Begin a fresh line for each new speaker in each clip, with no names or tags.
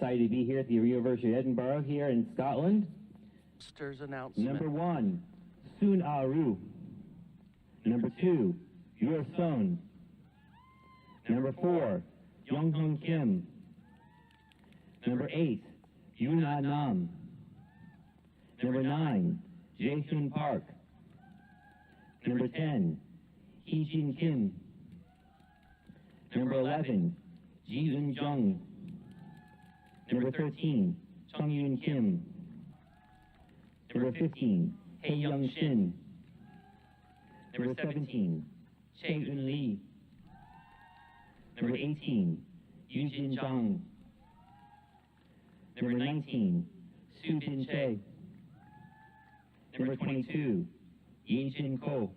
excited to be here at the University of Edinburgh here in Scotland.
Sters announcement.
Number 1, Sun Aru. Number 2, Yor Son. Number 4, Yonghong Kim. Number 8, Yuna Nam. Number 9, Jae-hyun Park. Number 10, Hee-jin Kim. Number 11, Ji-eun Jung. Number 13, Chung-yoon Kim. Number 15, Hae-young Shin. Number 17, Chae-eun Lee. Number 18, Yoo-jin Jang. Number 19, Soo-bin Chae. Number 22, Ye-jin Ko.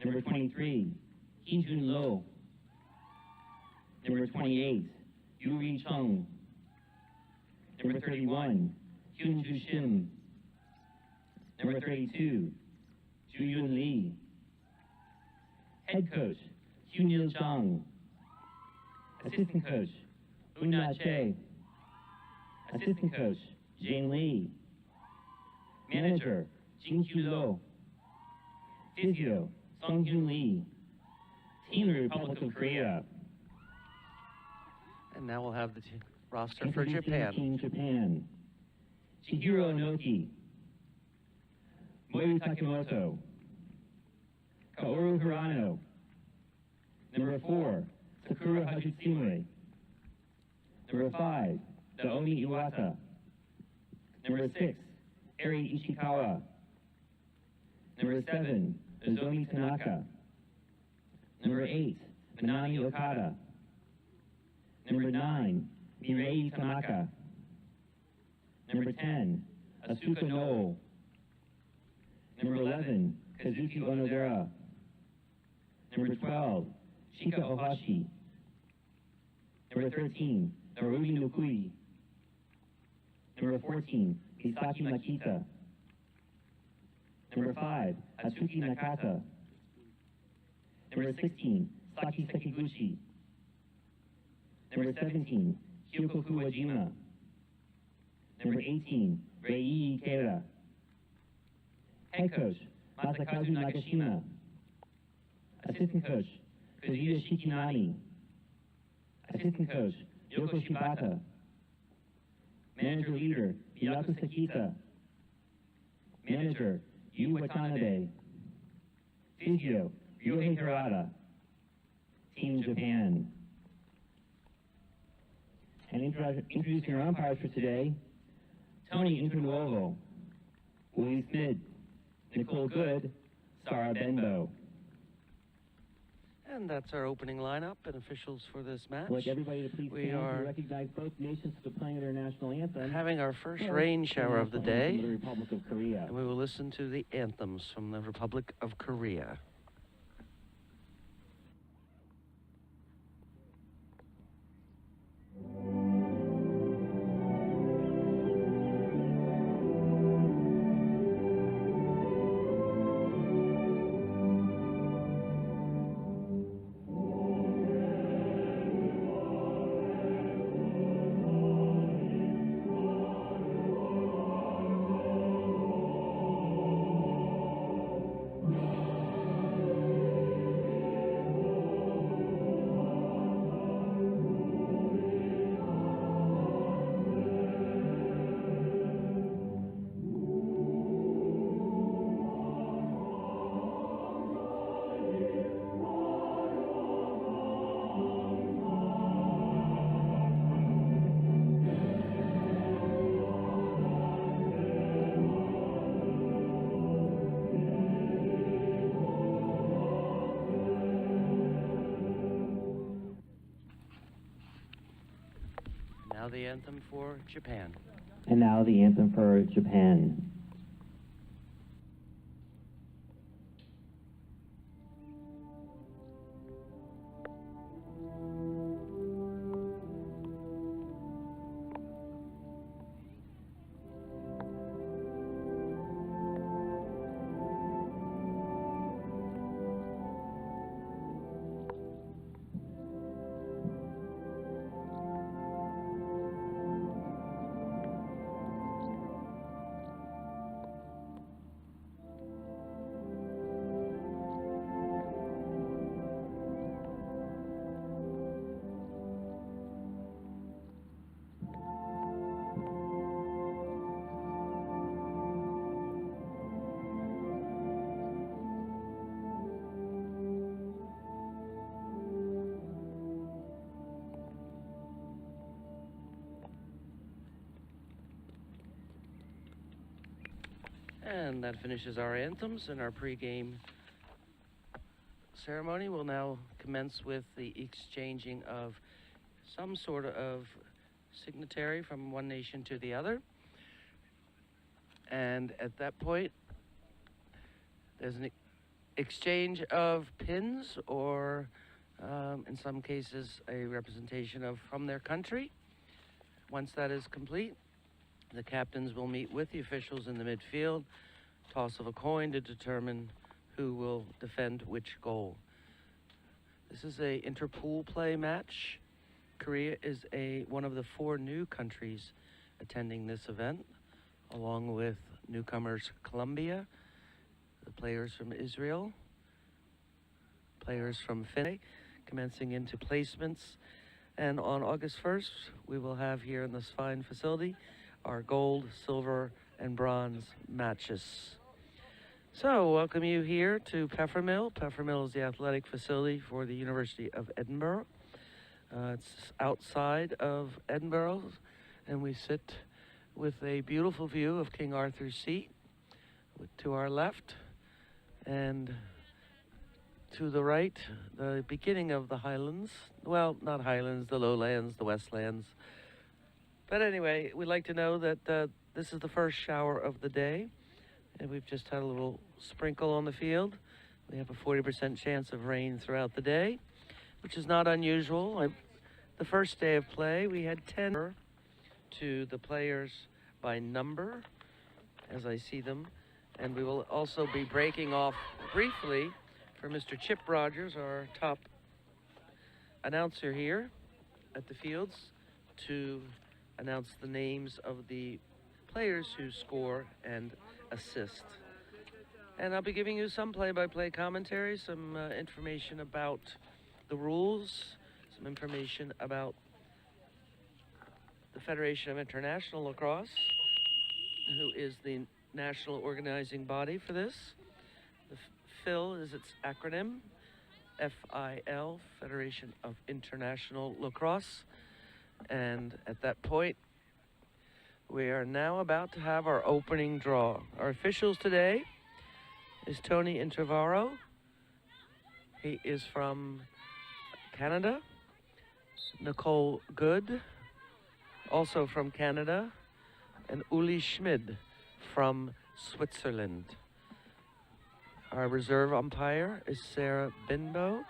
Number 23, Hee-jun Lo. Number 28, Yuri Chung. Number 31, Hyun-ju Shim. Number 32, Ju-yoon Lee. Head coach, Hyun-il Jang. Assistant coach, Eun-na Chae. Assistant coach, Jane Lee. Manager, Jin-kyu Lo. Physio, Sung-hyun Lee. Team Republic of Korea.
And now we'll have the roster for Japan.
Team Japan. Chihiro Inoki. Moyu Takimoto. Kaoru Hirano. Number 4, Sakura Hajitsumue. Number 5, Naomi Iwata. Number 6, Eri Ishikawa. Number 7, Nozomi Tanaka. Number 8, Manami Okada. Number 9, Mirei Tanaka. Number 10, Asuka Noel. Number 11, Kazuki Onodera. Number 12, Shika Ohashi. Number 13, Narumi Nukui. Number 14, Hisaki Makita. Number 5, Atsuki Nakata. Number 16, Saki Sekiguchi. Number 17, Hyokoku Wajima. Number 18, Rei Ikeda. Head coach, Masakazu Nakashima. Assistant coach, Kazuya Shikinani. Assistant coach, Yoko Shibata. Manager leader, Miyato Sakita. Manager, Yu Watanabe. Physio, Ryohei Hirata. Team Japan. And introducing our umpires for today, Tony Intranuovo, Willie Smith, Nicole Good, Sarah Benbow.
And that's our opening lineup and officials for this match.
I'd like everybody to please
We
stand
are
to recognize both nations for playing their national anthem.
having our first rain shower of the day,
The Republic of Korea.
and we will listen to the anthems from the Republic of Korea. Now the anthem for Japan.
And now the anthem for Japan.
And that finishes our anthems, and our pregame ceremony will now commence with the exchanging of some sort of signatory from one nation to the other. And at that point, there's an exchange of pins, or in some cases, a representation of from their country. Once that is complete, the captains will meet with the officials in the midfield, toss of a coin to determine who will defend which goal. This is a interpool play match. Korea is one of the 4 new countries attending this event, along with newcomers Colombia, the players from Israel, players from Finland, commencing into placements. And on August 1st, we will have here in this fine facility our gold, silver, and bronze matches. So, welcome you here to Peffermill. Peffermill is the athletic facility for the University of Edinburgh. It's outside of Edinburgh, and we sit with a beautiful view of King Arthur's Seat to our left, and to the right, the beginning of the Highlands. Well, not Highlands, the Lowlands, the Westlands. But anyway, we'd like to know that this is the first shower of the day, and we've just had a little sprinkle on the field. We have a 40% chance of rain throughout the day, which is not unusual. The first day of play, we had 10 to the players by number, as I see them. And we will also be breaking off briefly for Mr. Chip Rogers, our top announcer here at the fields, to announce the names of the players who score and assist. And I'll be giving you some play-by-play commentary, some information about the rules, some information about the Federation of International Lacrosse, who is the national organizing body for this. The FIL is its acronym, FIL, Federation of International Lacrosse. And at that point, we are now about to have our opening draw. Our officials today is Tony Intervaro. He is from Canada. Nicole Good, also from Canada. And Uli Schmid from Switzerland. Our reserve umpire is Sarah Binbo.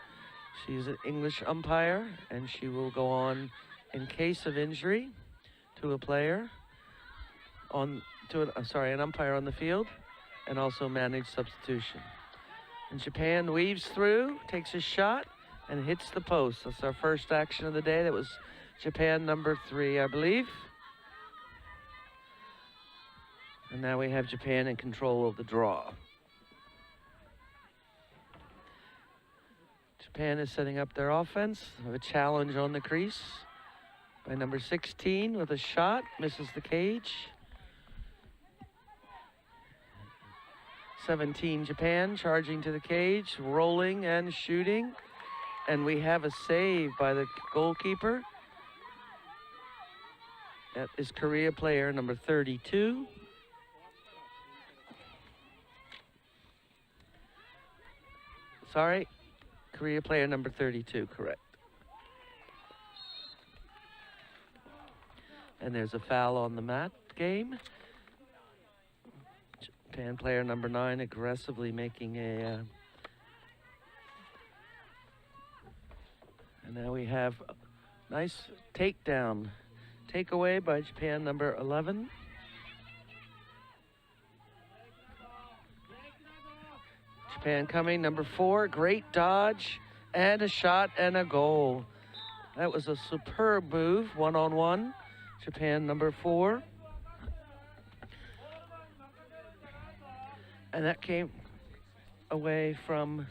She's an English umpire, and she will go on in case of injury to a player an umpire on the field, and also manage substitution. And Japan weaves through, takes a shot, and hits the post. That's our first action of the day. That was Japan number 3, I believe. And now we have Japan in control of the draw. Japan is setting up their offense. A challenge on the crease by number 16 with a shot, misses the cage. 17 Japan charging to the cage, rolling and shooting. And we have a save by the goalkeeper. That is Korea player number 32. Sorry, Korea player number 32, correct. And there's a foul on the mat game. Japan player number 9 aggressively making a... and now we have a nice takedown. Takeaway by Japan number 11. Japan coming, number 4, great dodge, and a shot and a goal. That was a superb move, 1-on-1. Japan number 4. And that came away from...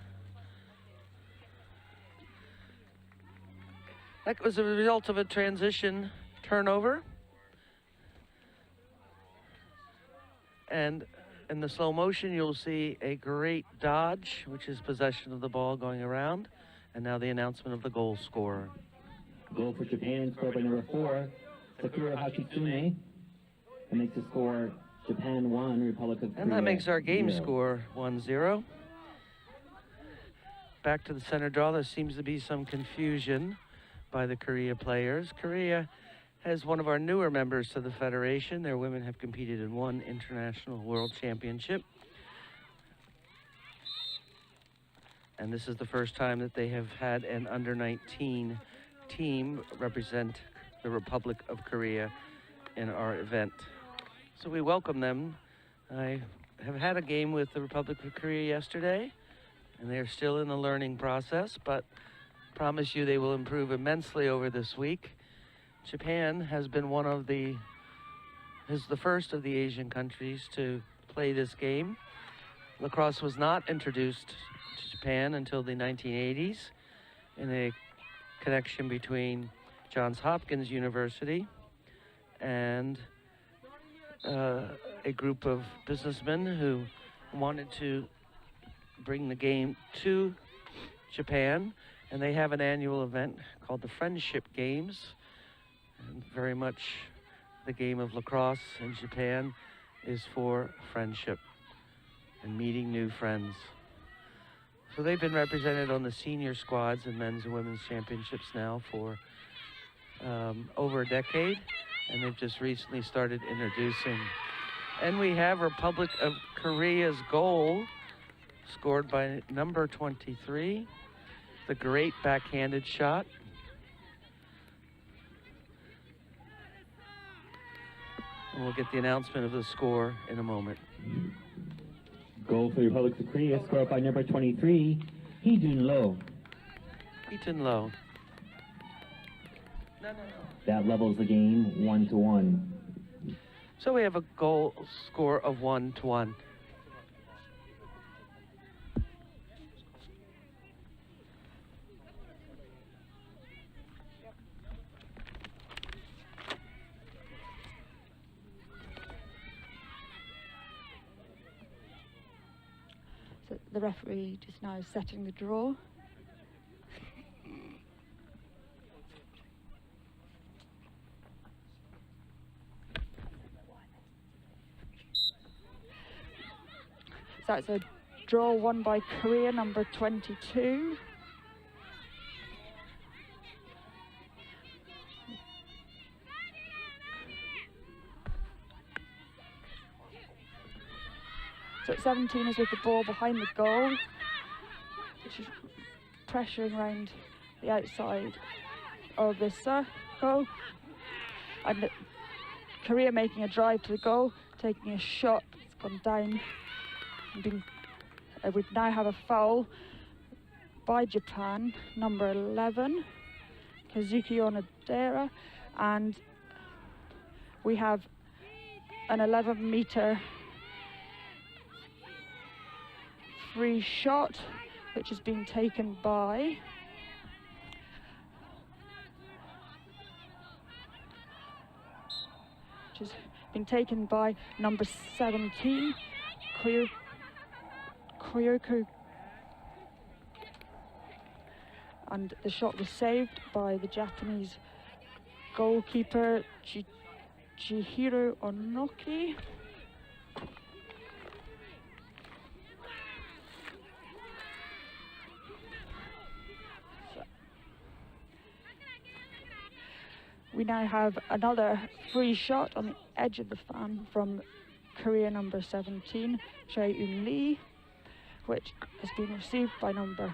that was a result of a transition turnover. And in the slow motion, you'll see a great dodge, which is possession of the ball going around. And now the announcement of the goal scorer.
Goal for Japan, scored by number 4, Sakura Hashitsune, and makes the score Japan 1, Republic of Korea.
And that makes our game
0.
score 1-0. Back to the center draw. There seems to be some confusion by the Korea players. Korea has one of our newer members to the Federation. Their women have competed in one international world championship. And this is the first time that they have had an under-19 team represent the Republic of Korea in our event. So we welcome them. I have had a game with the Republic of Korea yesterday, and they're still in the learning process, but promise you they will improve immensely over this week. Japan has been is the first of the Asian countries to play this game. Lacrosse was not introduced to Japan until the 1980s in a connection between Johns Hopkins University and a group of businessmen who wanted to bring the game to Japan, and they have an annual event called the Friendship Games. And very much the game of lacrosse in Japan is for friendship and meeting new friends. So they've been represented on the senior squads in men's and women's championships now for over a decade, and they've just recently started introducing. And we have Republic of Korea's goal scored by number 23, the great backhanded shot. And we'll get the announcement of the score in a moment.
Goal for the Republic of Korea, scored by number 23, Hee-Jun Lo.
Hee-Jun Lo.
That levels the game 1-1.
So we have a goal score of 1-1.
So the referee just now is setting the draw. So it's a draw won by Korea, number 22. So 17 is with the ball behind the goal, which is pressuring around the outside of the circle. And Korea making a drive to the goal, taking a shot. It's gone down. We now have a foul by Japan, number 11, Kazuki Onodera, and we have an 11-meter free shot, which is being taken by number 17, Kyoku, and the shot was saved by the Japanese goalkeeper Chihiro Onoki. We now have another free shot on the edge of the fan from Korea number 17, Chae-eun Lee, which has been received by number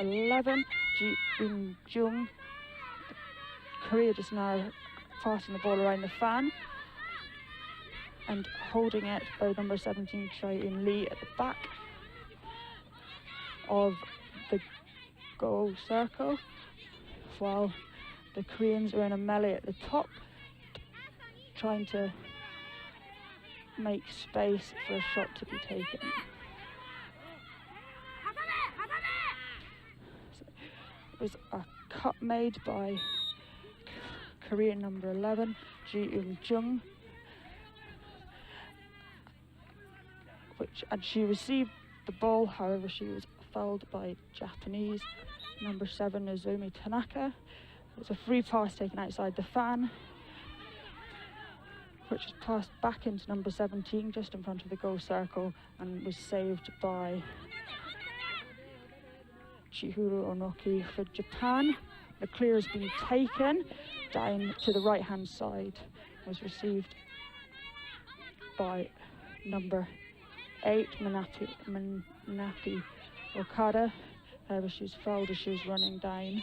11, Ji-eun Jung. Korea just now passing the ball around the fan and holding it by number 17, Chae-eun Lee, at the back of the goal circle, while the Koreans are in a melee at the top, trying to make space for a shot to be taken. So it was a cut made by Korean number 11, Ji-eun Jung, and she received the ball, however she was fouled by Japanese number 7, Nozomi Tanaka. It's a free pass taken outside the fan which was passed back into number 17, just in front of the goal circle, and was saved by Chihiro Onoki for Japan. The clear has been taken down to the right-hand side, was received by number 8, Manapi Okada. However, she was fouled as she was running down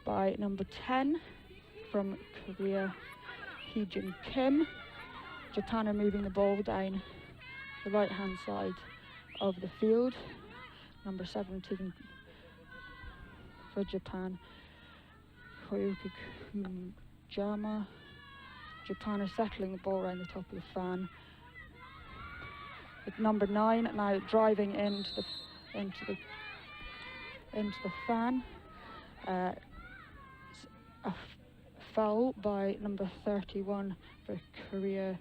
by number 10 from Korea, Heejin Kim. Japan are moving the ball down the right-hand side of the field. Number 17 for Japan, Koyuki Kumijama. Japan are settling the ball around the top of the fan. With number 9 now driving into the fan. A foul by number 31 for Korea,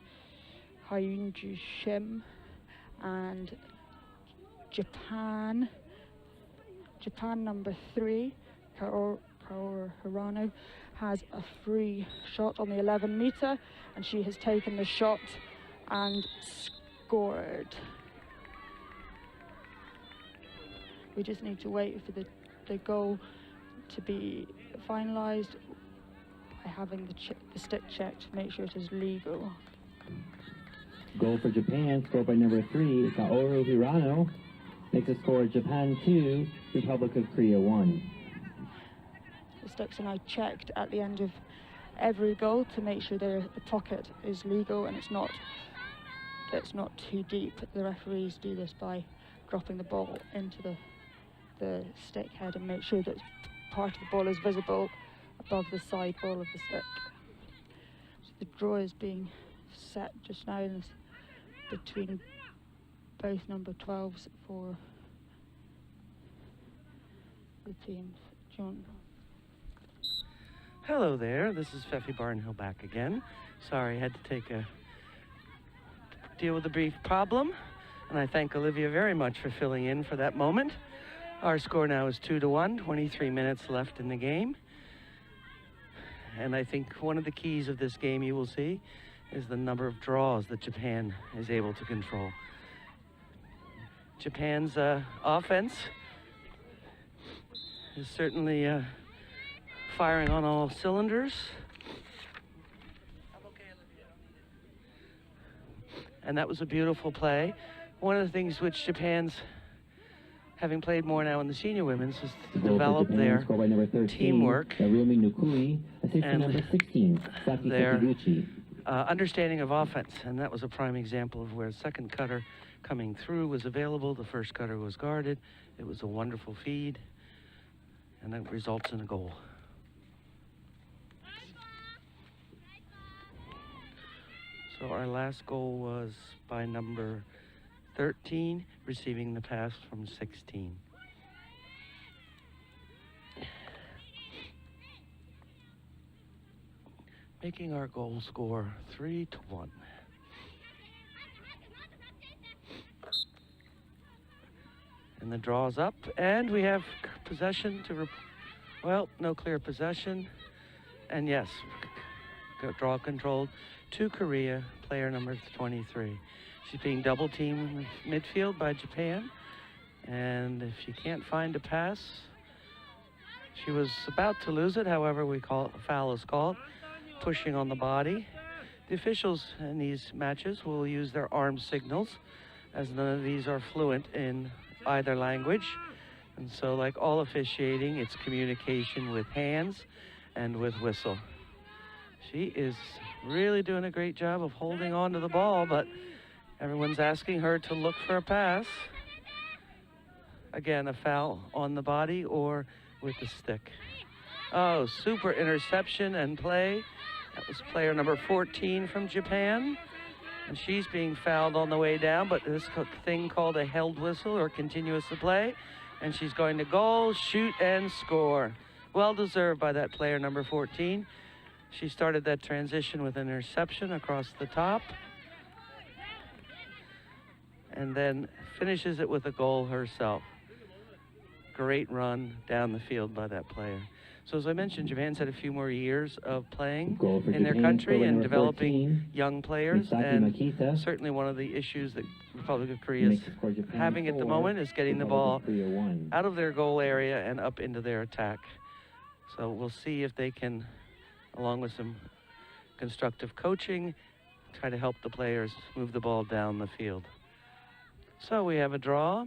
Hyunju Shim, and Japan number 3, Kaoru Hirano, has a free shot on the 11 metre, and she has taken the shot and scored. We just need to wait for the goal to be finalised by having the stick checked to make sure it is legal.
Goal for Japan, scored by number 3, Kaoru Hirano. Makes the score Japan 2, Republic of Korea 1.
The sticks are now checked at the end of every goal to make sure the pocket is legal and it's not too deep. The referees do this by dropping the ball into the stick head and make sure that part of the ball is visible above the side ball of the stick. So the draw is being set just now between both number 12s for the teams. John.
Hello there, this is Feffy Barnhill back again. Sorry, I had to deal with a brief problem, and I thank Olivia very much for filling in for that moment. Our score now is 2-1, 23 minutes left in the game. And I think one of the keys of this game you will see is the number of draws that Japan is able to control. Japan's offense is certainly firing on all cylinders. And that was a beautiful play. One of the things which Japan's, having played more now in the senior women's, is to develop their teamwork and their understanding of offense. And that was a prime example of where a second cutter coming through was available. The first cutter was guarded. It was a wonderful feed, and that results in a goal. So our last goal was by number 13, receiving the pass from 16. Making our goal score 3-1. And the draw's up, and we have possession to, well, no clear possession. And yes, draw controlled to Korea, player number 23. She's being double teamed in midfield by Japan. And if she can't find a pass, she was about to lose it. However, a foul is called, pushing on the body. The officials in these matches will use their arm signals, as none of these are fluent in either language. And so, like all officiating, it's communication with hands and with whistle. She is really doing a great job of holding on to the ball, but everyone's asking her to look for a pass. Again, a foul on the body or with the stick. Oh, super interception and play. That was player number 14 from Japan. And she's being fouled on the way down, but this thing called a held whistle or continuous play. And she's going to goal, shoot, and score. Well deserved by that player number 14. She started that transition with an interception across the top, and then finishes it with a goal herself. Great run down the field by that player. So as I mentioned, Japan's had a few more years of playing
Goal for
in their
Japan,
country
forward
and
number
developing
14,
young players.
Misaki
And
Makita.
certainly one of the issues that Republic of Korea is
Makes the score Japan
having at the
4,
moment is getting the
Republic
ball
of Korea 1.
out of their goal area and up into their attack. So we'll see if they can, along with some constructive coaching, try to help the players move the ball down the field. So we have a draw.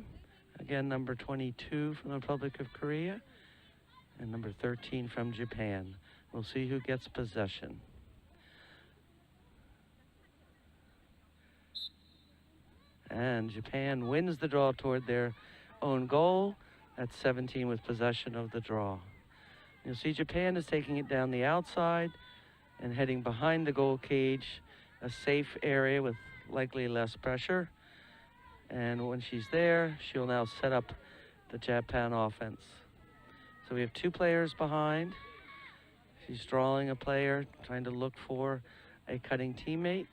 Again, number 22 from the Republic of Korea and number 13 from Japan. We'll see who gets possession. And Japan wins the draw toward their own goal. That's 17 with possession of the draw. You'll see Japan is taking it down the outside and heading behind the goal cage, a safe area with likely less pressure. And when she's there, she'll now set up the Japan offense. So we have two players behind. She's drawing a player, trying to look for a cutting teammate.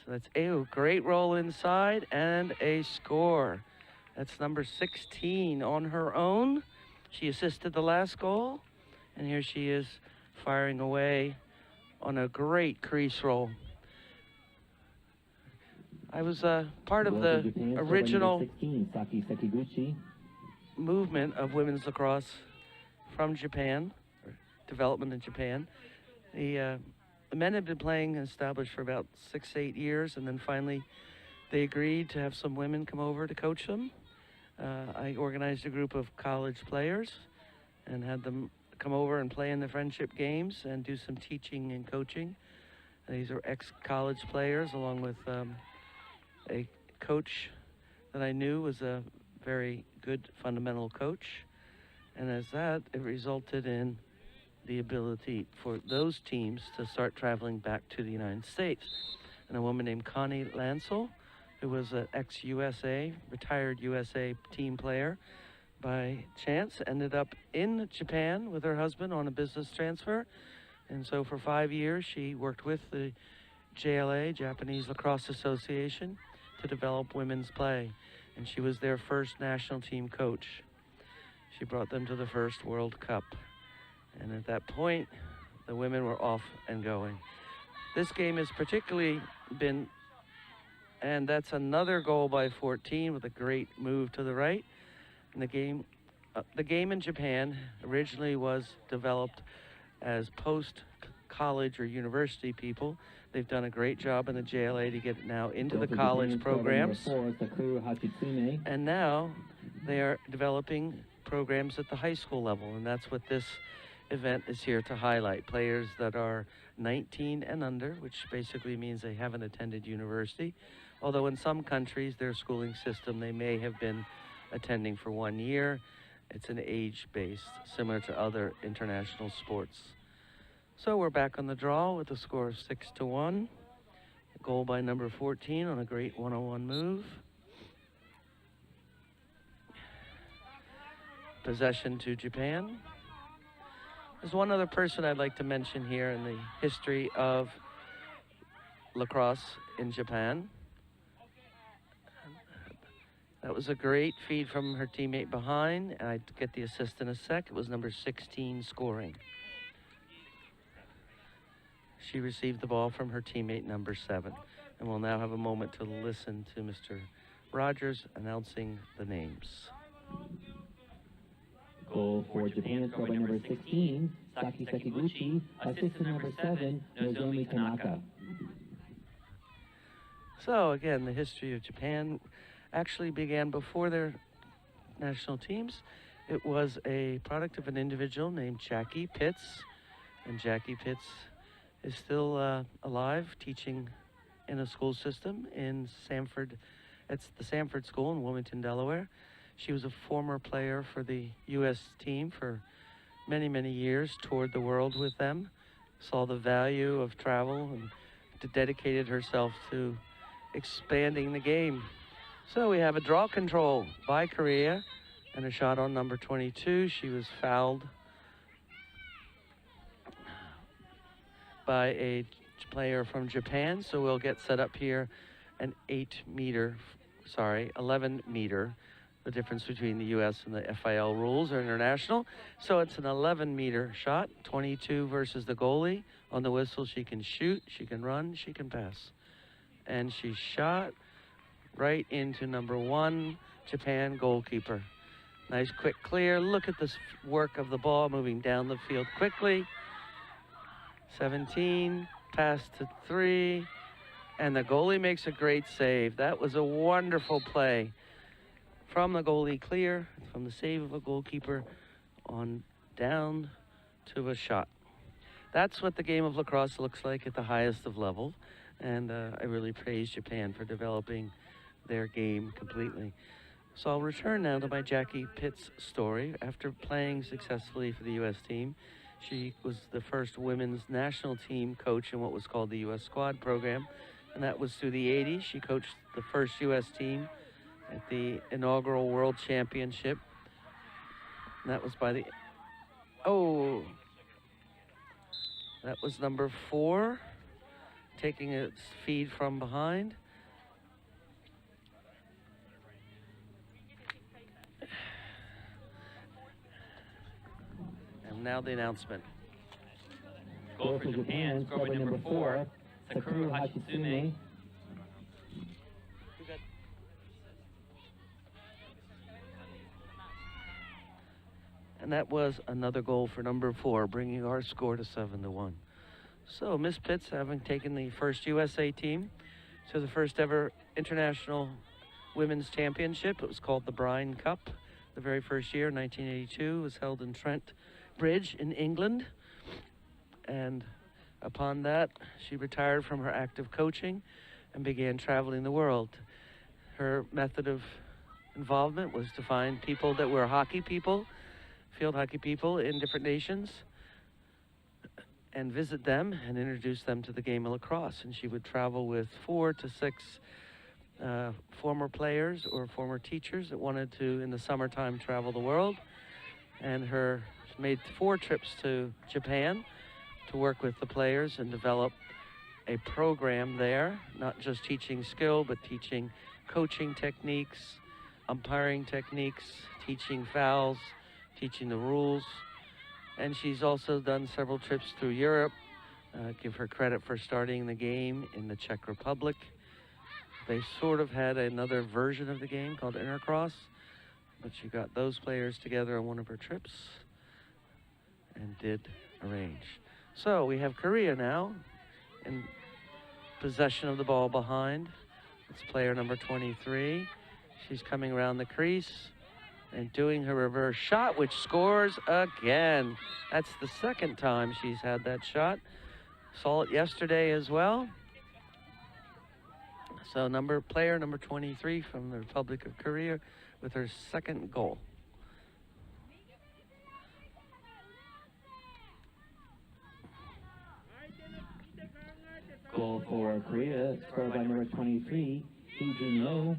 So that's a great roll inside and a score. That's number 16 on her own. She assisted the last goal, and here she is firing away on a great crease roll. I was part of the original
16, Saki Sekiguchi.
movement of women's lacrosse from Japan, or development in Japan. The men had been playing established for about 6-8 years, and then finally they agreed to have some women come over to coach them. I organized a group of college players and had them come over and play in the friendship games and do some teaching and coaching. These are ex-college players, along with a coach that I knew was a very good fundamental coach. And as that, it resulted in the ability for those teams to start traveling back to the United States. And a woman named Connie Lansell, who was an ex-USA, retired USA team player, by chance ended up in Japan with her husband on a business transfer. And so for 5 years, she worked with the JLA, Japanese Lacrosse Association, to develop women's play. And she was their first national team coach. She brought them to the first World Cup. And at that point, the women were off and going. This game has particularly been, and that's another goal by 14 with a great move to the right. And the game in Japan originally was developed as post-college or university people. They've done a great job in the JLA to get it now into the college programs. And now they are developing programs at the high school level, and that's what this event is here to highlight. Players that are 19 and under, which basically means they haven't attended university. Although in some countries, their schooling system, they may have been attending for 1 year. It's an age-based, similar to other international sports. So we're back on the draw with a score of 6-1. A goal by number 14 on a great one-on-one move. Possession to Japan. There's one other person I'd like to mention here in the history of lacrosse in Japan. That was a great feed from her teammate behind, and I'd get the assist in a sec. It was number 16 scoring. She received the ball from her teammate number 7. And we'll now have a moment to listen to Mr. Rogers announcing the names.
Goal for Japan, scored by number 16, Saki Sekiguchi. Assist to number 7, Nozomi Tanaka.
So again, the history of Japan actually began before their national teams. It was a product of an individual named Jackie Pitts, and Jackie Pitts is still alive, teaching in a school system in Sanford. It's the Sanford School in Wilmington, Delaware. She was a former player for the U.S. team for many, many years, toured the world with them, saw the value of travel, and dedicated herself to expanding the game. So we have a draw control by Korea and a shot on number 22. She was fouled by a player from Japan, so we'll get set up here an 11 meter the difference between the U.S. and the FIL rules or international. So it's an 11-meter shot, 22 versus the goalie. On the whistle, she can shoot, she can run, she can pass. And she shot right into number 1, Japan goalkeeper. Nice quick clear. Look at this work of the ball moving down the field quickly. 17, pass to 3, and the goalie makes a great save. That was a wonderful play. From the goalie clear, from the save of a goalkeeper on down to a shot. That's what the game of lacrosse looks like at the highest of levels, and I really praise Japan for developing their game completely. So I'll return now to my Jackie Pitts story. After playing successfully for the U.S. team, she was the first women's national team coach in what was called the U.S. Squad program, and that was through the 80s. She coached the first U.S. team at the inaugural World Championship. And that was by the, that was number 4, taking its feed from behind. And now the announcement.
Goal for Japan, scored by number 4, Sakura Hachisume.
And that was another goal for number 4, bringing our score to 7-1. So Miss Pitts, having taken the first USA team to the first ever international women's championship, it was called the Brine Cup. The very first year, 1982, was held in Trent Bridge in England. And upon that, she retired from her active coaching and began traveling the world. Her method of involvement was to find people that were hockey people, field hockey people in different nations, and visit them and introduce them to the game of lacrosse. And she would travel with 4 to 6 former players or former teachers that wanted to, in the summertime, travel the world. And she made 4 trips to Japan to work with the players and develop a program there, not just teaching skill, but teaching coaching techniques, umpiring techniques, teaching fouls, teaching the rules. And she's also done several trips through Europe. Give her credit for starting the game in the Czech Republic. They sort of had another version of the game called intercross, but she got those players together on one of her trips and did arrange. So we have Korea now in possession of the ball behind. It's player number 23. She's coming around the crease and doing her reverse shot, which scores again. That's the second time she's had that shot. Saw it yesterday as well. So player number 23 from the Republic of Korea with her second goal.
Goal for Korea, scored by number 23, Hee-Jun Lo.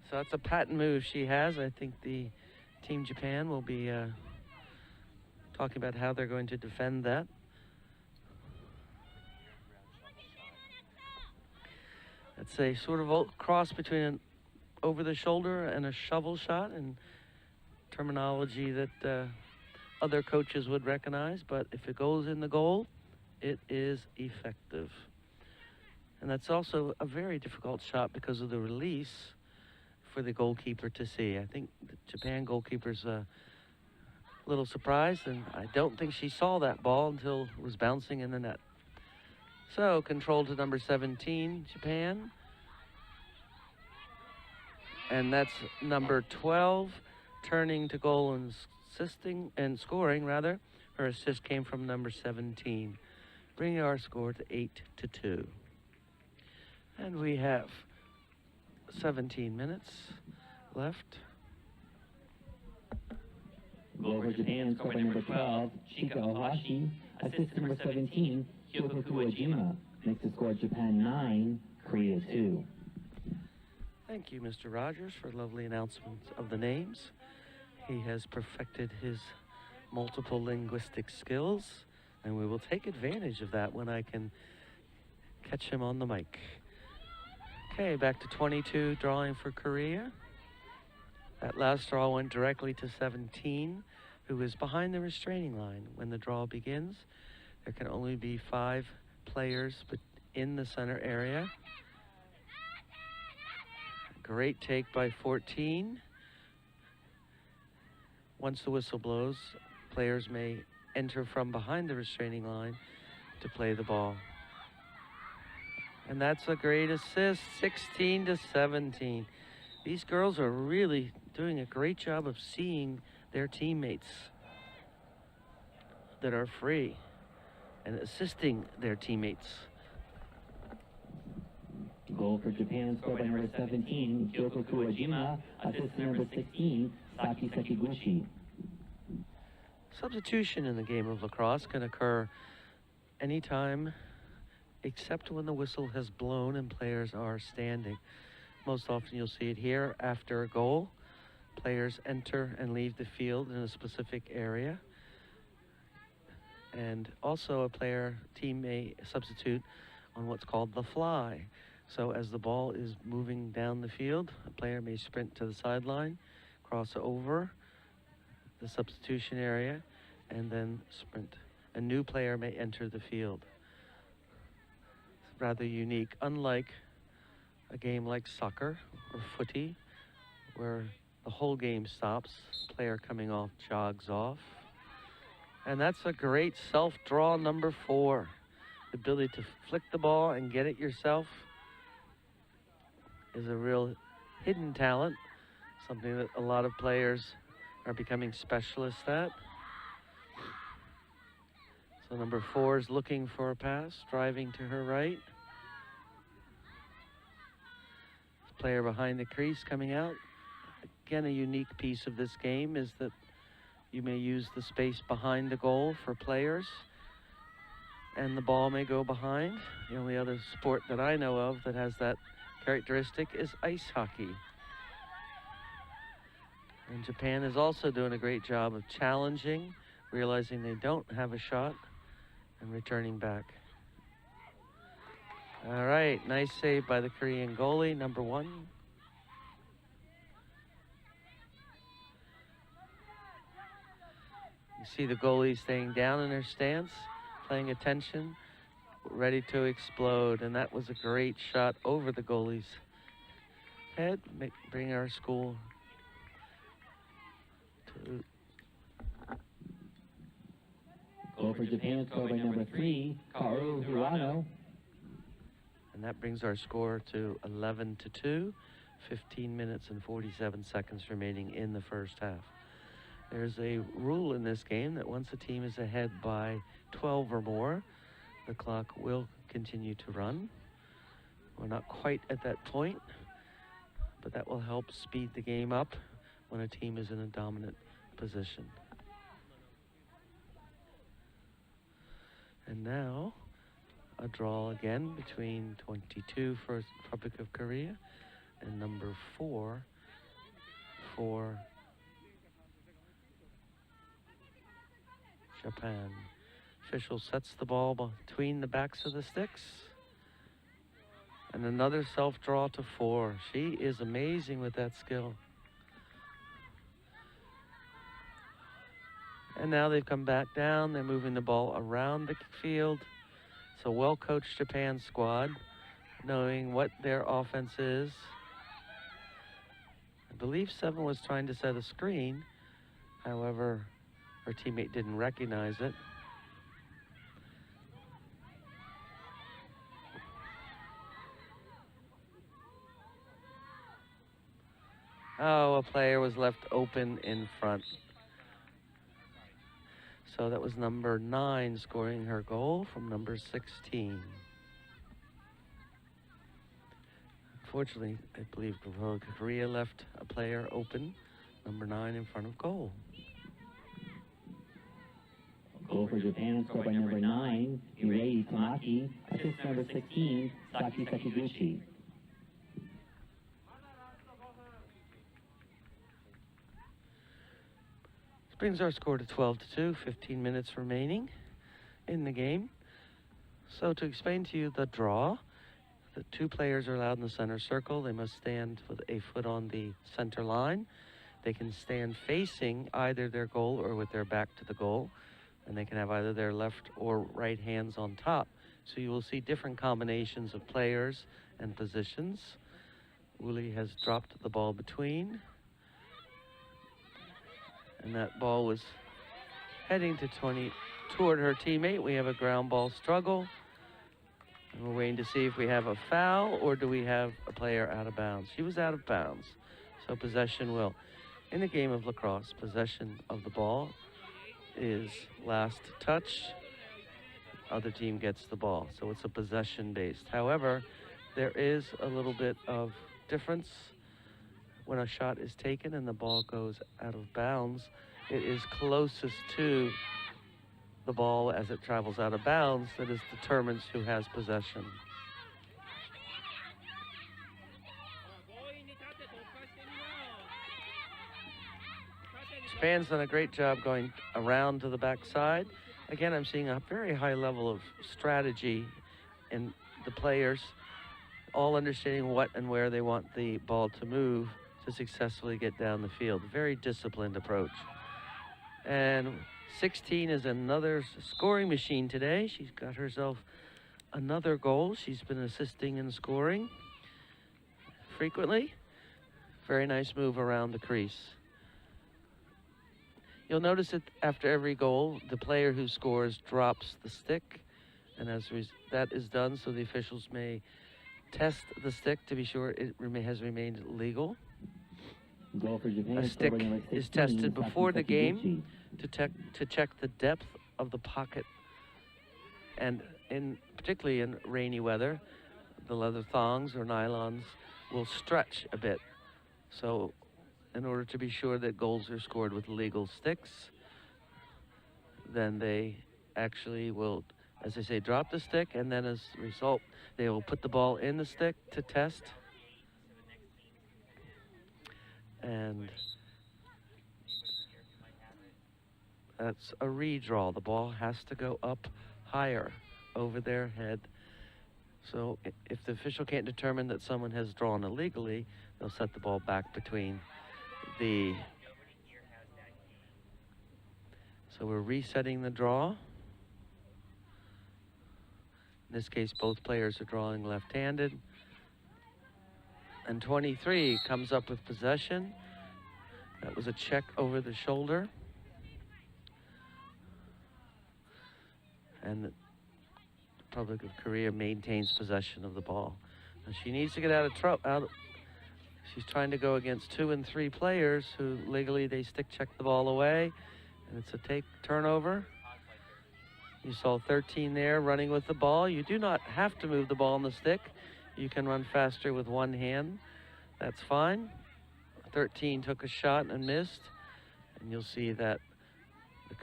So that's a patent move she has. I think the Team Japan will be talking about how they're going to defend that. It's a sort of cross between an over the shoulder and a shovel shot, and terminology that other coaches would recognize, but if it goes in the goal, it is effective. And that's also a very difficult shot because of the release for the goalkeeper to see. I think the Japan goalkeeper's a little surprised, and I don't think she saw that ball until it was bouncing in the net. So control to number 17, Japan. And that's number 12, turning to goal and scoring rather. Her assist came from number 17, bringing our score to 8-2. And we have 17 minutes left.
Goal for Japan, scored by number 12, Chika Ohashi. Assist number 17, Hyoko Kuwajima. Makes the score Japan 9, Korea 2.
Thank you, Mr. Rogers, for lovely announcements of the names. He has perfected his multiple linguistic skills, and we will take advantage of that when I can catch him on the mic. Okay, back to 22, drawing for Korea. That last draw went directly to 17, who is behind the restraining line. When the draw begins, there can only be 5 players in the center area. Great take by 14. Once the whistle blows, players may enter from behind the restraining line to play the ball. And that's a great assist, 16 to 17. These girls are really doing a great job of seeing their teammates that are free and assisting their teammates.
Goal for Japan, scored by number 17, Kyoko Kuwajima. Assist number 16, Saki Sekiguchi.
Substitution in the game of lacrosse can occur anytime except when the whistle has blown and players are standing. Most often you'll see it here after a goal. Players enter and leave the field in a specific area. And also a team may substitute on what's called the fly. So as the ball is moving down the field, a player may sprint to the sideline, cross over the substitution area, and then sprint. A new player may enter the field. It's rather unique, unlike a game like soccer or footy, where the whole game stops, player coming off jogs off. And that's a great self-draw, number 4. The ability to flick the ball and get it yourself is a real hidden talent, something that a lot of players are becoming specialists at. So number 4 is looking for a pass, driving to her right. Player behind the crease coming out. Again, a unique piece of this game is that you may use the space behind the goal for players, and the ball may go behind. The only other sport that I know of that has that characteristic is ice hockey. And Japan is also doing a great job of challenging, realizing they don't have a shot, and returning back. All right, nice save by the Korean goalie, number 1. You see the goalie staying down in her stance, paying attention, ready to explode, and that was a great shot over the goalie's head, bring our school to...
Goal for Japan, scored by number 3, Kaoru Hirano.
And that brings our score to 11-2, 15 minutes and 47 seconds remaining in the first half. There's a rule in this game that once a team is ahead by 12 or more, the clock will continue to run. We're not quite at that point, but that will help speed the game up when a team is in a dominant position. And now, a draw again between 22 for Republic of Korea and number 4 for Japan. Official sets the ball between the backs of the sticks. And another self-draw to 4. She is amazing with that skill. And now they've come back down. They're moving the ball around the field. It's a well-coached Japan squad, knowing what their offense is. I believe 7 was trying to set a screen. However, her teammate didn't recognize it. Oh, a player was left open in front. So that was number 9 scoring her goal from number 16. Unfortunately, I believe Korea left a player open, number 9 in front of goal.
Goal for Japan, scored by number 9, Hirei Tamaki. Assist number 16, Saki Sekiguchi.
Brings our score to 12-2, 15 minutes remaining in the game. So to explain to you the draw, the 2 players are allowed in the center circle. They must stand with a foot on the center line. They can stand facing either their goal or with their back to the goal, and they can have either their left or right hands on top. So you will see different combinations of players and positions. Woolley has dropped the ball between, and that ball was heading toward her teammate. We have a ground ball struggle, and we're waiting to see if we have a foul or do we have a player out of bounds. She was out of bounds, so possession will. In the game of lacrosse, possession of the ball is last touch. Other team gets the ball, so it's a possession based. However, there is a little bit of difference when a shot is taken and the ball goes out of bounds. It is closest to the ball as it travels out of bounds that is determines who has possession. Japan's done a great job going around to the backside. Again, I'm seeing a very high level of strategy in the players, all understanding what and where they want the ball to move to successfully get down the field. Very disciplined approach. And 16 is another scoring machine today. She's got herself another goal. She's been assisting in scoring frequently. Very nice move around the crease. You'll notice that after every goal, the player who scores drops the stick, and as that is done so the officials may test the stick to be sure it has remained legal.
Goal for Japan.
A stick is tested before the game to check the depth of the pocket, and particularly in rainy weather, the leather thongs or nylons will stretch a bit. So in order to be sure that goals are scored with legal sticks, then they actually will, as I say, drop the stick, and then as a result, they will put the ball in the stick to test. And that's a redraw. The ball has to go up higher over their head. So if the official can't determine that someone has drawn illegally, they'll set the ball back between so we're resetting the draw. In this case, both players are drawing left-handed. And 23 comes up with possession. That was a check over the shoulder. And the Republic of Korea maintains possession of the ball. Now she needs to get out of trouble. She's trying to go against 2 and 3 players who legally they stick check the ball away, and it's a turnover. You saw 13 there running with the ball. You do not have to move the ball on the stick. You can run faster with one hand. That's fine. 13 took a shot and missed, and you'll see that the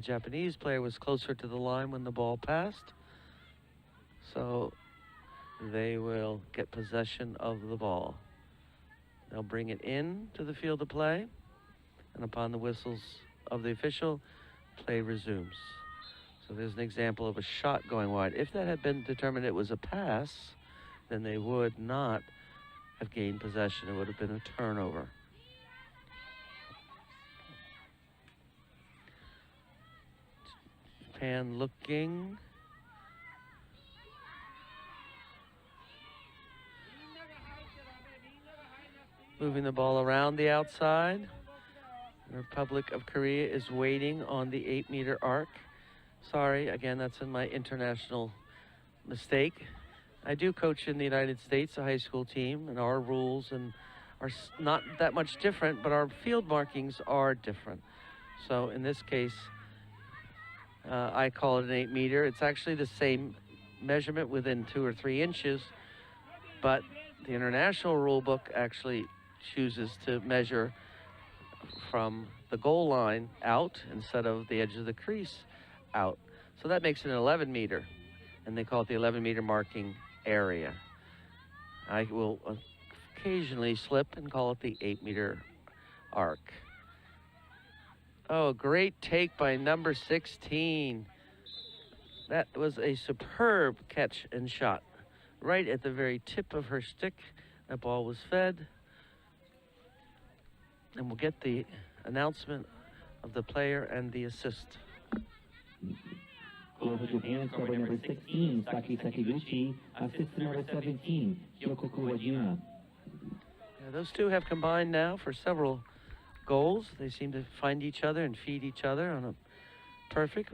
Japanese player was closer to the line when the ball passed. So they will get possession of the ball. They'll bring it in to the field of play, and upon the whistles of the official, play resumes. So there's an example of a shot going wide. If that had been determined it was a pass, then they would not have gained possession. It would have been a turnover. Japan looking. Moving the ball around the outside. The Republic of Korea is waiting on the 8-meter arc. Sorry, again, that's in my international mistake. I do coach in the United States, a high school team, and our rules are not that much different, but our field markings are different. So in this case, I call it an 8-meter. It's actually the same measurement within 2 or 3 inches, but the international rule book actually chooses to measure from the goal line out instead of the edge of the crease out. So that makes it an 11-meter, and they call it the 11-meter marking area. I will occasionally slip and call it the 8-meter arc. Oh, great take by number 16. That was a superb catch and shot. Right at the very tip of her stick, that ball was fed. And we'll get the announcement of the player and the assist.
Goal for Japan, scored by number 16, Saki Sakiguchi. Assist to number 17, Hyokoku Wajima.
Yeah, those two have combined now for several goals. They seem to find each other and feed each other on a perfect.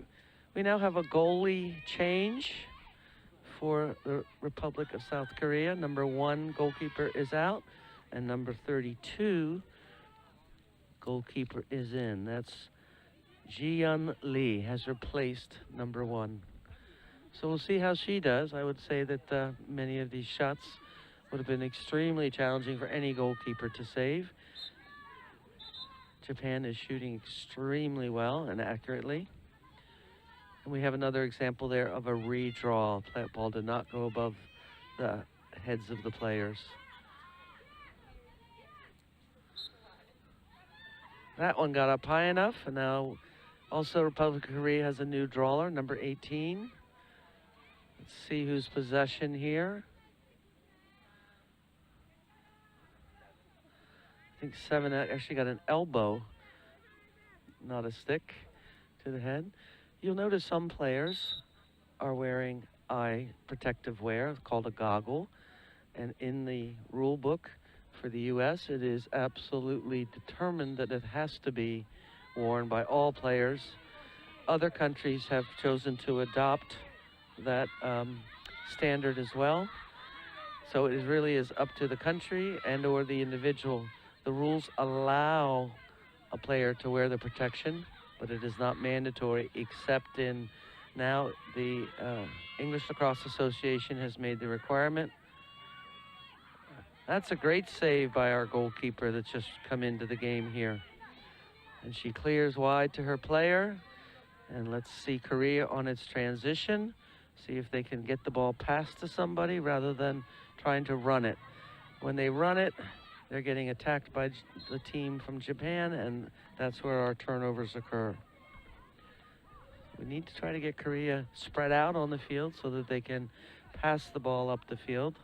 We now have a goalie change for the Republic of South Korea. Number 1 goalkeeper is out, and number 32 goalkeeper is in. That's Ji-Yeon Lee has replaced number 1. So we'll see how she does. I would say that many of these shots would have been extremely challenging for any goalkeeper to save. Japan is shooting extremely well and accurately. And we have another example there of a redraw. Ball did not go above the heads of the players. That one got up high enough, and now also Republic of Korea has a new drawer, number 18. Let's see whose possession here. I think 7 actually got an elbow, not a stick, to the head. You'll notice some players are wearing eye protective wear called a goggle. And in the rule book for the US, it is absolutely determined that it has to be worn by all players. Other countries have chosen to adopt that standard as well. So it really is up to the country and or the individual. The rules allow a player to wear the protection, but it is not mandatory, except in now the English Lacrosse Association has made the requirement. That's a great save by our goalkeeper that's just come into the game here. And she clears wide to her player. And let's see Korea on its transition. See if they can get the ball passed to somebody rather than trying to run it. When they run it, they're getting attacked by the team from Japan, and that's where our turnovers occur. We need to try to get Korea spread out on the field so that they can pass the ball up the field.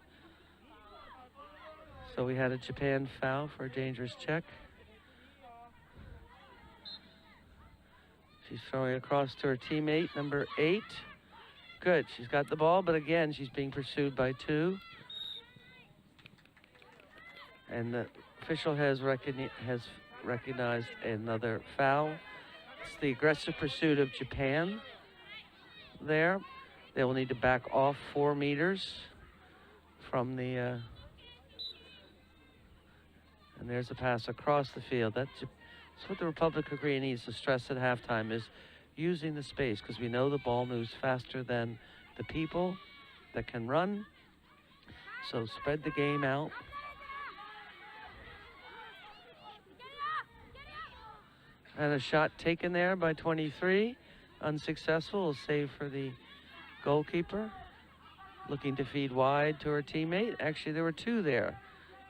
So we had a Japan foul for a dangerous check. She's throwing across to her teammate, number 8. Good, she's got the ball, but again, she's being pursued by 2. And the official has recognized another foul. It's the aggressive pursuit of Japan there. They will need to back off 4 meters from the, and there's a pass across the field. That's what the Republic of Korea needs to stress at halftime, is using the space, because we know the ball moves faster than the people that can run. So spread the game out. And a shot taken there by 23, unsuccessful, a save for the goalkeeper. Looking to feed wide to her teammate. Actually, there were 2 there,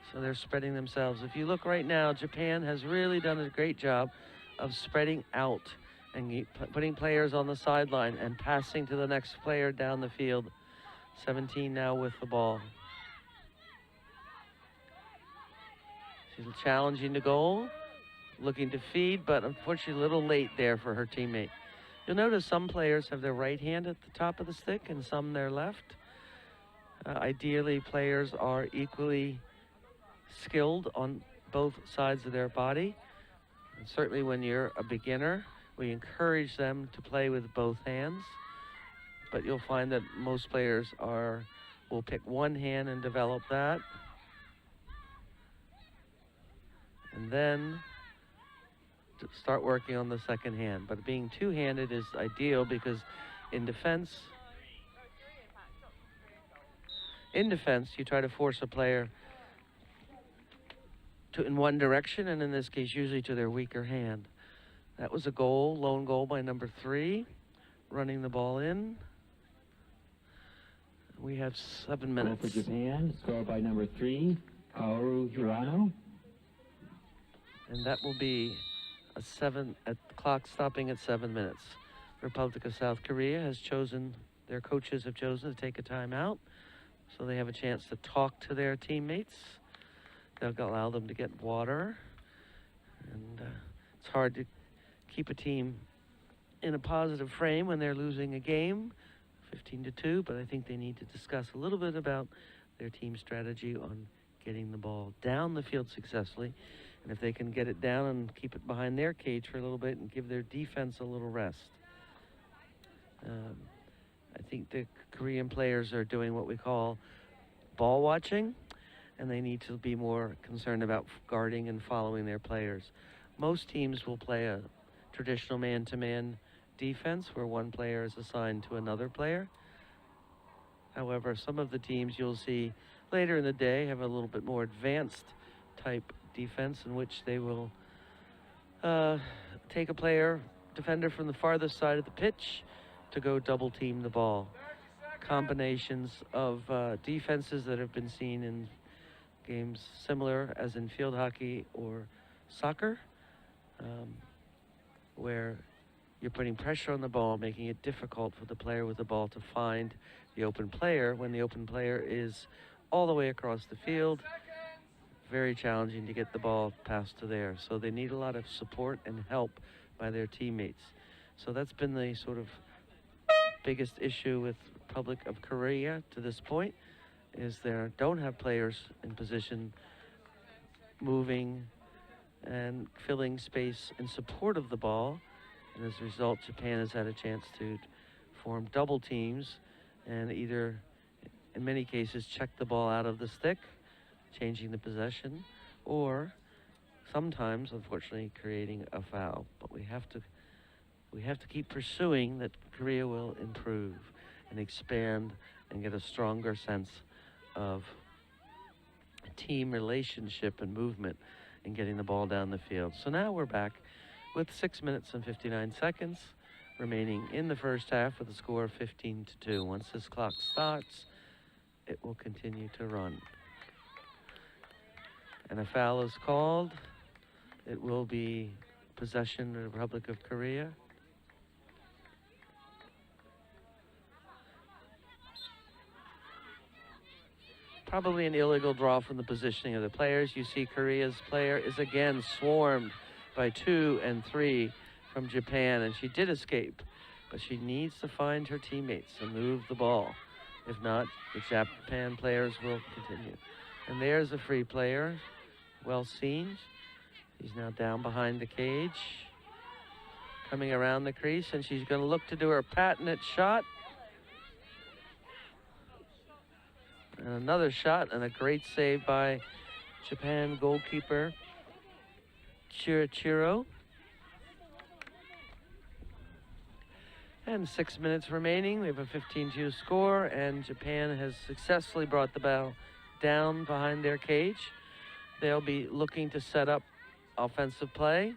so they're spreading themselves. If you look right now, Japan has really done a great job of spreading out and putting players on the sideline and passing to the next player down the field. 17 now with the ball. She's challenging the goal. Looking to feed, but unfortunately a little late there for her teammate. You'll notice some players have their right hand at the top of the stick and some their left. Ideally, players are equally skilled on both sides of their body. And certainly when you're a beginner, we encourage them to play with both hands. But you'll find that most players will pick one hand and develop that. And then to start working on the second hand. But being two-handed is ideal because in defense, you try to force a player in one direction, and in this case, usually to their weaker hand. That was a goal, lone goal by number 3, running the ball in. We have 7 minutes.
Goal for Japan, scored by number 3, Kaoru Hirano.
And that will be a clock stopping at 7 minutes. Republic of South Korea has chosen, their coaches have chosen to take a timeout, so they have a chance to talk to their teammates. They'll allow them to get water And it's hard to keep a team in a positive frame when they're losing a game 15-2, but I think they need to discuss a little bit about their team strategy on getting the ball down the field successfully. And if they can get it down and keep it behind their cage for a little bit and give their defense a little rest. I think the Korean players are doing what we call ball watching, and they need to be more concerned about guarding and following their players. Most teams will play a traditional man-to-man defense where one player is assigned to another player. However, some of the teams you'll see later in the day have a little bit more advanced type defense in which they will take a defender from the farthest side of the pitch to go double team the ball. Combinations of defenses that have been seen in games similar as in field hockey or soccer, where you're putting pressure on the ball, making it difficult for the player with the ball to find the open player when the open player is all the way across the field. Very challenging to get the ball passed to there. So they need a lot of support and help by their teammates. So that's been the sort of biggest issue with Republic of Korea to this point, is they don't have players in position moving and filling space in support of the ball. And as a result, Japan has had a chance to form double teams and either, in many cases, check the ball out of the stick, changing the possession, or sometimes, unfortunately, creating a foul. But we have to keep pursuing that Korea will improve and expand and get a stronger sense of team relationship and movement in getting the ball down the field. So now we're back with 6 minutes and 59 seconds remaining in the first half with a score of 15-2. Once this clock starts, it will continue to run. And a foul is called. It will be possession of the Republic of Korea. Probably an illegal draw from the positioning of the players. You see Korea's player is again swarmed by 2 and 3 from Japan, and she did escape, but she needs to find her teammates and move the ball. If not, the Japan players will continue. And there's a free player, well seen. She's now down behind the cage, coming around the crease, and she's going to look to do her patented shot. And another shot, and a great save by Japan goalkeeper Chirichiro. And 6 minutes remaining. We have a 15-2 score, and Japan has successfully brought the ball down behind their cage. They'll be looking to set up offensive play.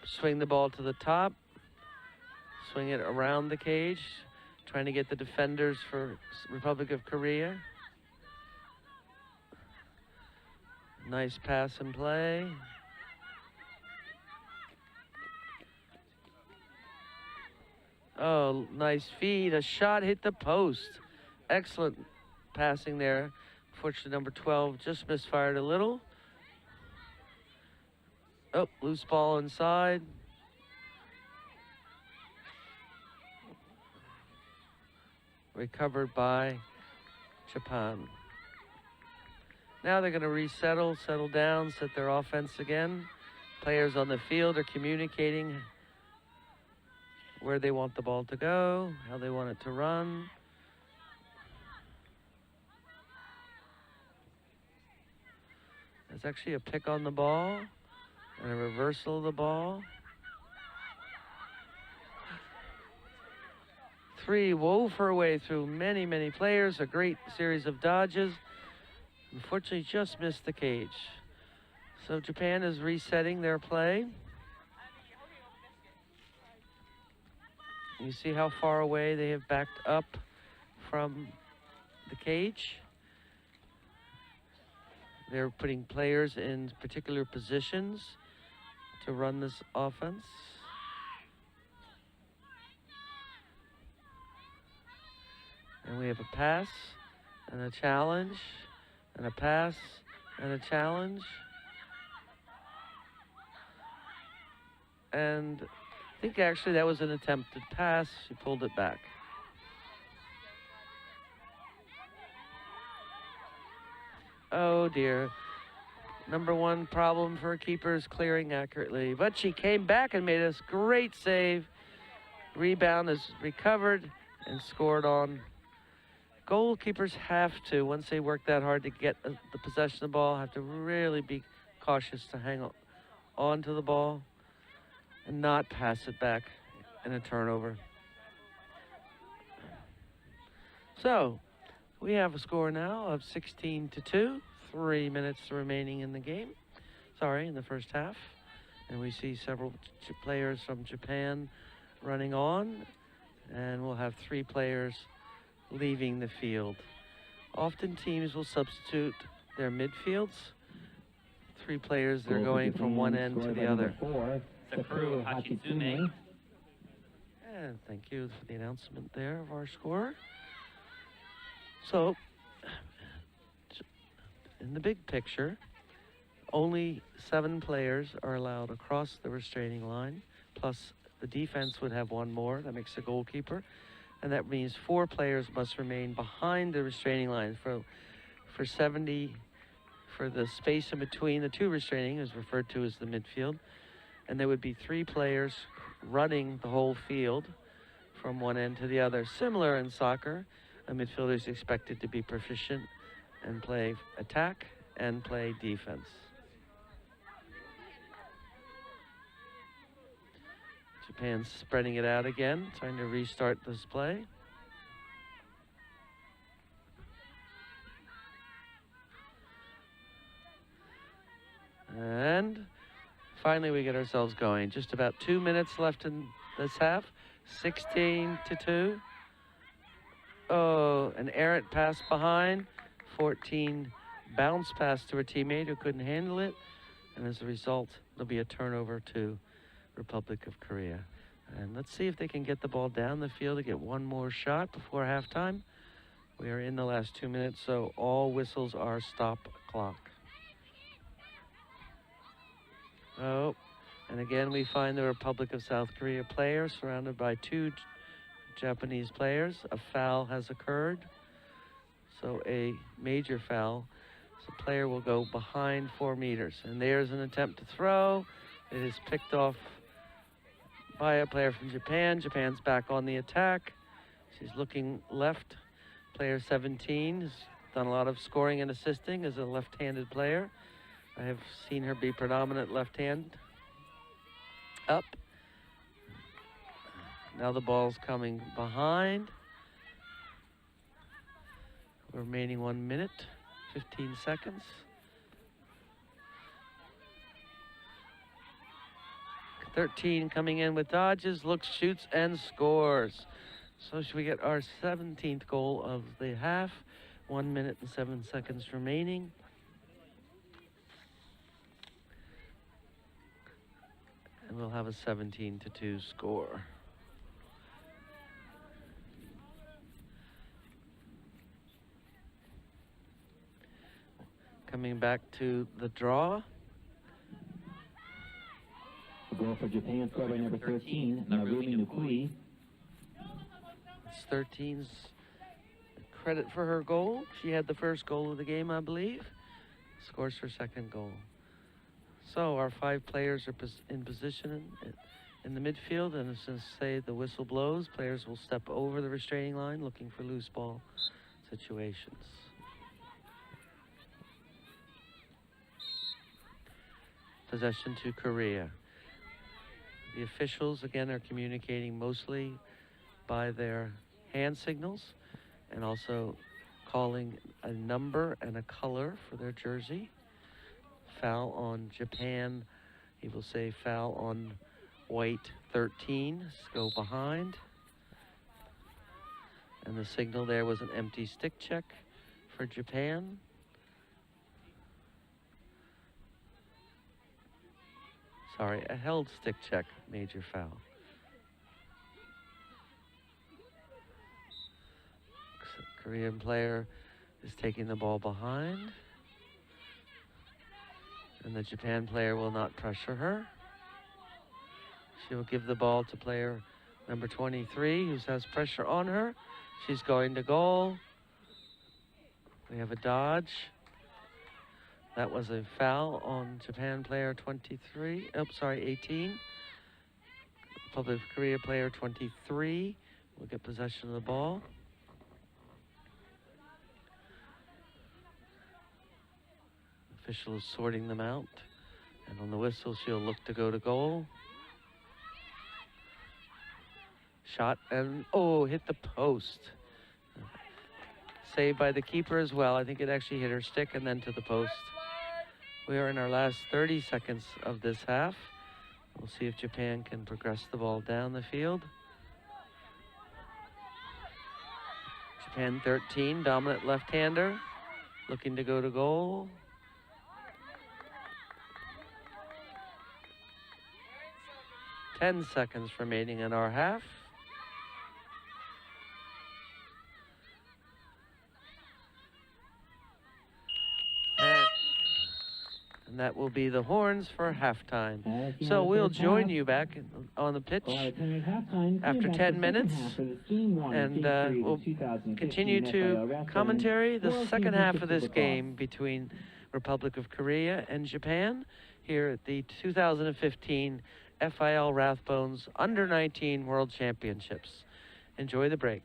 Swing the ball to the top. Swing it around the cage. Trying to get the defenders for Republic of Korea. Nice pass and play. Oh, nice feed. A shot hit the post. Excellent passing there. Fortunately, number 12 just misfired a little. Oh, loose ball inside. Recovered by Japan. Now they're going to settle down, set their offense again. Players on the field are communicating where they want the ball to go, how they want it to run. There's actually a pick on the ball and a reversal of the ball. 3 wove her way through many, many players. A great series of dodges. Unfortunately, just missed the cage. So Japan is resetting their play. You see how far away they have backed up from the cage. They're putting players in particular positions to run this offense. And we have a pass and a challenge and a pass And a challenge. And I think actually that was an attempted pass. She pulled it back. Oh dear. Number one problem for a keeper is clearing accurately. But she came back and made a great save. Rebound is recovered and scored on. Goalkeepers have to, once they work that hard to get the possession of the ball, have to really be cautious to hang on to the ball and not pass it back in a turnover. So we have a score now of 16-2, 3 minutes remaining in the game. Sorry, in the first half. And we see several players from Japan running on, and we'll have 3 players leaving the field. Often teams will substitute their midfields. 3 players, they're going from one end to the other. And thank you for the announcement there of our score. So, in the big picture, only 7 players are allowed across the restraining line, plus the defense would have 1 more. That makes the goalkeeper. And that means 4 players must remain behind the restraining line for 70, for the space in between the 2 restraining is referred to as the midfield. And there would be 3 players running the whole field from one end to the other. Similar in soccer, a midfielder is expected to be proficient and play attack and play defense. Japan's spreading it out again, trying to restart this play. And finally we get ourselves going. Just about 2 minutes left in this half. 16-2. Oh, an errant pass behind. 14 bounce pass to her teammate who couldn't handle it. And as a result, there'll be a turnover to Republic of Korea. And let's see if they can get the ball down the field to get 1 more shot before halftime. We are in the last 2 minutes, so all whistles are stop clock. Oh, and again we find the Republic of South Korea player surrounded by 2 Japanese players. A foul has occurred, so a major foul. So the player will go behind 4 meters. And there's an attempt to throw. It is picked off by a player from Japan. Japan's back on the attack. She's looking left. Player 17 has done a lot of scoring and assisting as a left-handed player. I have seen her be predominant left hand. Up. Now the ball's coming behind. Remaining 1 minute, 15 seconds. 13 coming in with dodges, looks, shoots, and scores. So should we get our 17th goal of the half? 1 minute and 7 seconds remaining. And we'll have a 17-2 score. Coming back to the draw.
Goal for Japan, scored by number 13, Narumi Nukui.
It's 13's credit for her goal. She had the first goal of the game, I believe. Scores her second goal. So our 5 players are in position in the midfield, and since, say, the whistle blows, players will step over the restraining line looking for loose ball situations. Possession to Korea. The officials, again, are communicating mostly by their hand signals and also calling a number and a color for their jersey. Foul on Japan. He will say foul on white 13. Go behind. And the signal there was an empty stick check for Japan. Sorry, a held stick check, major foul. Korean player is taking the ball behind. And the Japan player will not pressure her. She will give the ball to player number 23, who has pressure on her. She's going to goal. We have a dodge. That was a foul on Japan player 23. Oh, sorry, 18. Republic of Korea player 23 will get possession of the ball. Official is sorting them out. And on the whistle, she'll look to go to goal. Shot and, oh, hit the post. Saved by the keeper as well. I think it actually hit her stick and then to the post. We are in our last 30 seconds of this half. We'll see if Japan can progress the ball down the field. Japan 13, dominant left-hander, looking to go to goal. Ten seconds remaining in our half. And that will be the horns for halftime. So we'll join you back on the pitch after 10 minutes. And we'll continue to commentary the second half of this game between Republic of Korea and Japan here at the 2015 FIL Rathbones Under-19 World Championships. Enjoy the break.